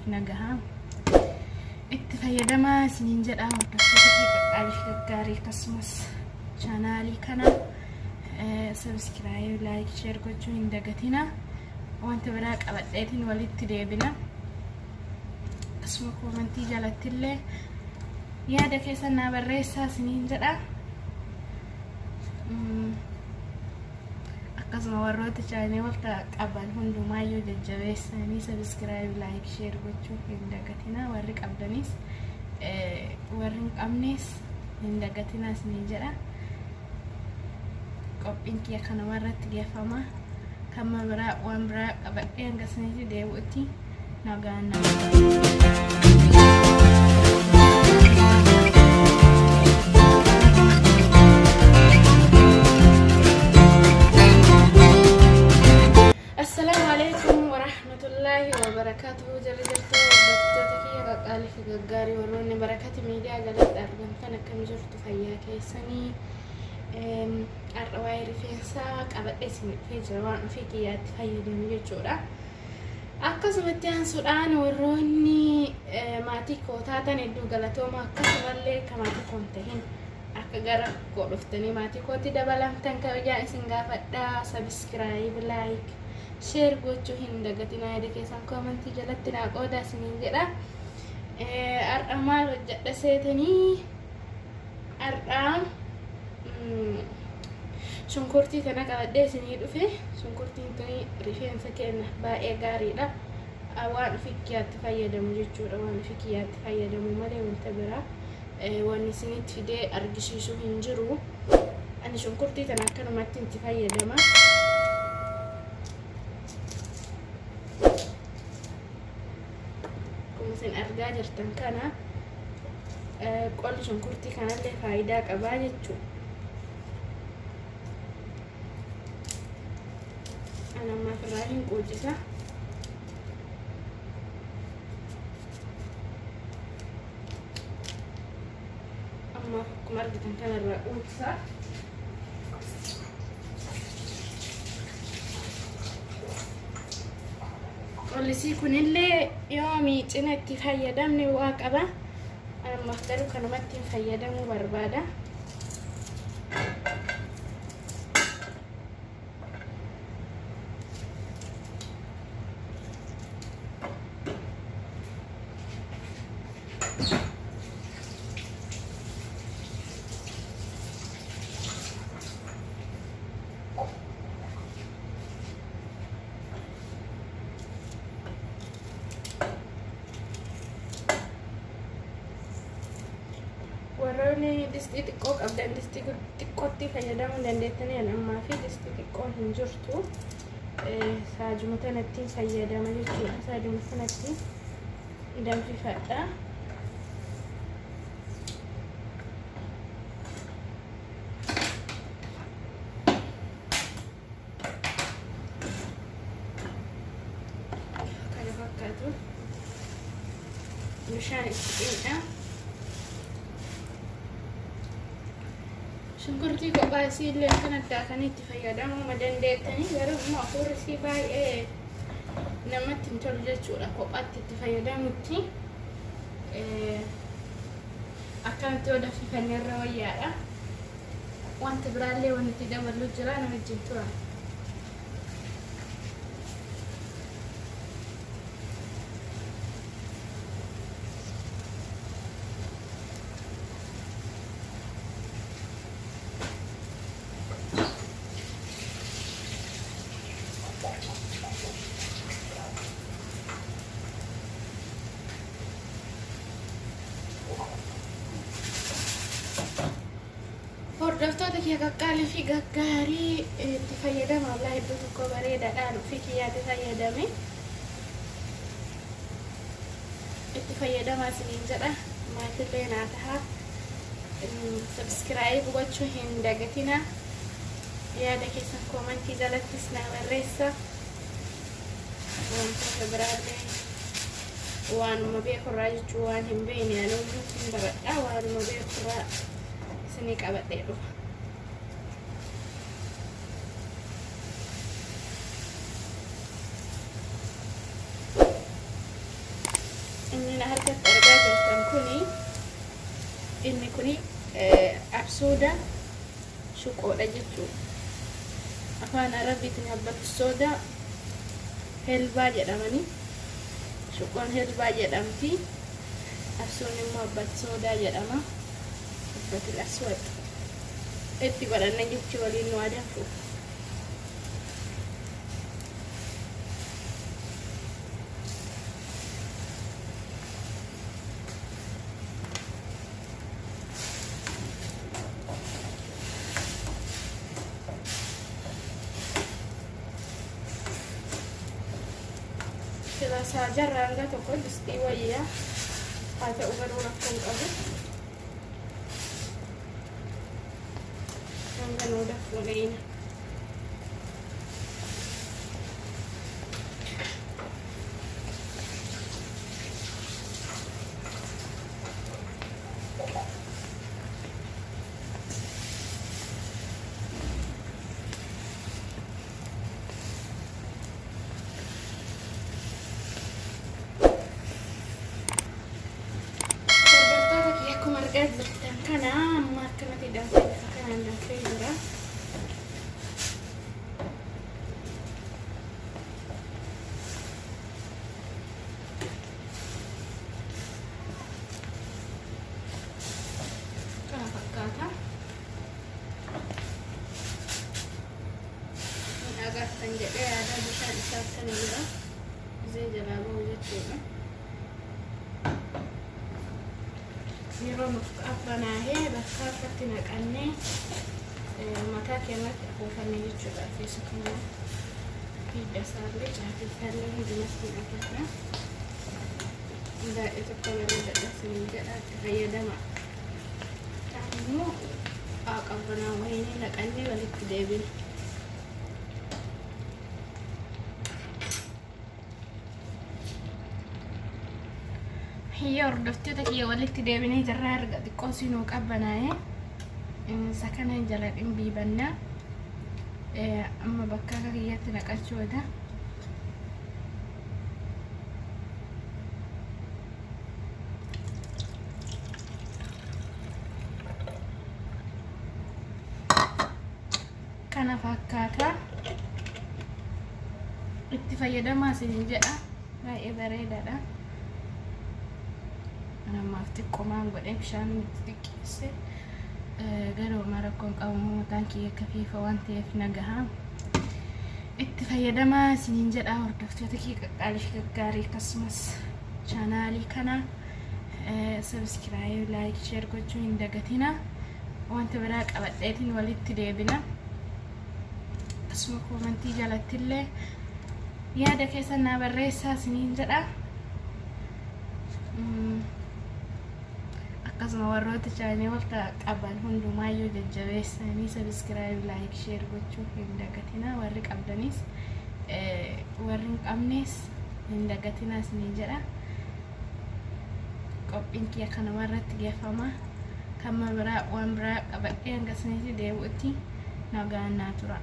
fi nagahaa itti fayyadamaa isiniin jedha. Hordoftoota gaggaarii akkasumas chaanaalii kana subscribe, like, share gochuu hin dagatina. Wanta biraa qabadheetiin walitti deebina. Akkasuma koomentii jalatti illee yaada keessan naa barreessaa isiniin jedha. Akkasuma warroota chaanaalii qaban hundumaayyuu jajjabeessanii subscribe, like, share gochuu hin dagatina. Warri qabdanis warri hin qabnes hin dagatina isiniin jedha. Qophiin kiyya kanuma irratti geeffama. Kan biraa waan biraa qabadhee hanga isinitti deebi'utti nagaan Assalamu alaikum warahmatullahi wabarakatuh. Jarjartu hordoftoota kiyya qaqqaalii fi gaggaarii warroonni barakati miidiyaa jalatti argamtan akkam jirtu fayyaa keessanii. Har'a waa'ee rifeensaa qabadhee isinii dhufee jira. Waan ofii kiyyaatti fayyadamu jechuudha. Akkasumatti aansuudhaan warroonni maatii koo taatan hedduu galatooma. Akkasumallee kan maatii koo hin tahin akka gara koo dhuftanii maatii kootti dabalamtan kabajaa isin gaafadhaa. Subscribe, like, share gochuu hin dagatinaa. Yaada keessan koomentii jalatti naa qoodaa isiniin jedha. Har'a maal hojjedha seetanii? Har'a shunkurtii kana qabadhee isinii dhufe. Shunkurtiin tuni rifeensa keenya baay'ee gaariidha. Waan ofii kiyyaatti fayyadamu jechuudha. Waan ofii kiyyaatti fayyadamu malee wanta biraa waan isinitti fidee argisiisuu hin jiru. Ani shunkurtii kana akkanumatti itti fayyadama. Akkuma isin argaa jirtan kana qolli shunkurtii kanallee faayidaa qabaa jechuudha. Nama firaahin quucisa. Amma akkuma argitan kanarraa quucisa. Qollisii kunillee yoo miicina itti fayyadamne waa qaba. Amma garuu kanumatti fayyadamuu barbaada. Warroonni distii xiqqoo qabdan distii xiqqootti fayyadamuu dandeettanii ammaa fi distii xiqqoon hin jirtu. Saajuma kanatti fayyadama jechuudha. Saajuma kanatti danfifadha. Kana fakkaatu bishaan itti dhiqna. Shunkurtii kophaa isii illee kan addaa kan itti fayyadamuu dandeettanii garuu immoo afuurri isii baay'ee namatti hin tolu jechuudha. Kophaatti itti fayyadamutti akkanatti yoo danfifanne irra wayyaadha. Wanta biraallee waan itti dabaluu jira na wajjin tura. Hordoftoota kiyya qaqqaalii fi gaggaarii itti fayyadama. Allaa iddoo tokko bareedaadhaan ofii kiyyaatti fayyadame itti fayyadamaa isiniin jedha. Maatillee naa tahaa. Subscribe gochuu hin dagatina. Yaada keessan koomentii jalattis naa barreessa. Wantoota biraallee waanuma beekurraa jechuu waan hin beekne anuun hin baradhaa. Waanuma beekurraa isinii qabadhee dhufa. inni harkatti argaa jirtan kuni inni kuni absuuda shuqoodha jechuudha. Afaan Arabiitiin abbatti sooda helbaa jedhamani. Shuqoon helbaa jedhamti. Absuun immoo abbatti soodaa jedhama. Abbatti aswad. Itti godhanna jechuun waliin nu adeemsu. Sila saja rangga toko istiwa ya. Ada ugar-ugar pun kamu. Rangga udah mulai. Karena makan tidak akan anda kira. Kenapa kata? Agak panjang ada bisa disatukan juga. Saya jalan wujud juga. Yeroo nuuf qabbanaa'ee bakka akkatti naqannee mataa keenyatti afuufannee jechuudha. Keessumaa hidda isaallee caatii isaallee hundumatti naqanna. Daadhii tokko yeroo dadhabsanii jedha itti fayyadama. Kaan immoo qabbanaa'u wayinii naqannee walitti deebina. Hordoftoota kiyya walitti deebinee jirra. Erga xiqqoo sinuu qabbanaa'ee isa kana jala dhimbiibanna. Amma bakka akka kiyyatti naqachuudha. Kana fakkaata itti fayyadamaa isin jedha. Baay'ee bareedaadha. Namaaf xiqqoomaan godhee bishaan itti xiqqeesse garuu marakkoon qabamu mataan kiyya kafiifa waan ta'eef nagahaa itti fayyadamaa isiniin jedha. Hordoftoota kiyya qaqqaalii gaggaarii akkasumas chaanaalii kana subscribe, like, share gochuu hin dagatina. Wanta biraa qabadheetiin walitti deebina. Akkasuma koomentii jalattillee yaada keessan naa barreessaa isiniin jedha. Akkasuma warroota chaanee walta qaban hundumaayyuu jajjabeessanii subscribe, like, share gochuu hin dagatina. Warri qabdanis warri hin qabnes hin dagatina isiniin jedha. Qophiin kiyya kanuma irratti geeffama. Kan biraa waan biraa qabadhee hanga isinitti deebi'utti nagaan naa tura.